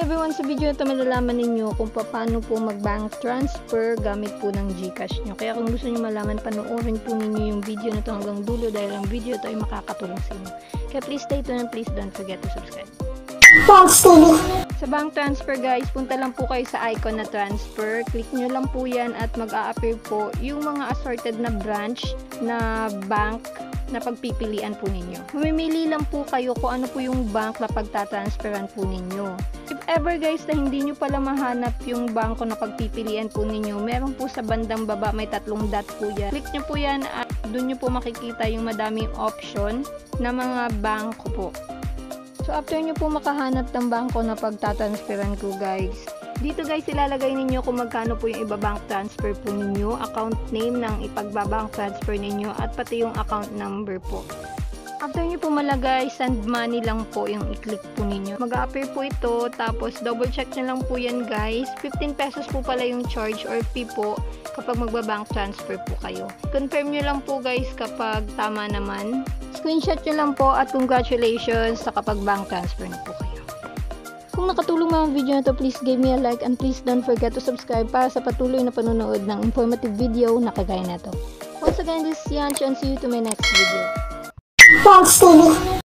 everyone, sa video na ito malalaman ninyo kung paano po mag-bank transfer gamit po ng GCash nyo. Kaya kung gusto nyo malaman, panoorin po ninyo yung video na ito hanggang dulo dahil ang video ito ay makakatulong sa inyo. Kaya please stay tuned and please don't forget to subscribe. Sa bank transfer guys, punta lang po kayo sa icon na transfer. Click nyo lang po yan at mag-a-appear po yung mga assorted na branch na bank na pagpipilian po ninyo. Mamimili lang po kayo kung ano po yung bank na pagtatransferan po ninyo. If ever guys na hindi nyo pala mahanap yung bangko na pagpipilian po ninyo, meron po sa bandang baba may 3 dot po yan. Click nyo po yan at doon nyo po makikita yung madaming option na mga bangko po. So after nyo po makahanap ng bangko na pagtatransferan ko guys, dito guys ilalagay ninyo kung magkano po yung iba-bank transfer po ninyo, account name ng ipagbabank transfer ninyo at pati yung account number po. After nyo po malagay, send money lang po yung i-click po ninyo. Mag-a-appear po ito, tapos double check nyo lang po yan guys. 15 pesos po pala yung charge or fee po kapag magbabank transfer po kayo. Confirm nyo lang po guys kapag tama naman. Screenshot nyo lang po at congratulations sa kapag bank transfer na po kayo. Kung nakatulong mga video na to, please give me a like and please don't forget to subscribe para sa patuloy na panonood ng informative video na kagaya na to. Once again, this is Yancho and see you to my next video. Thanks, TV.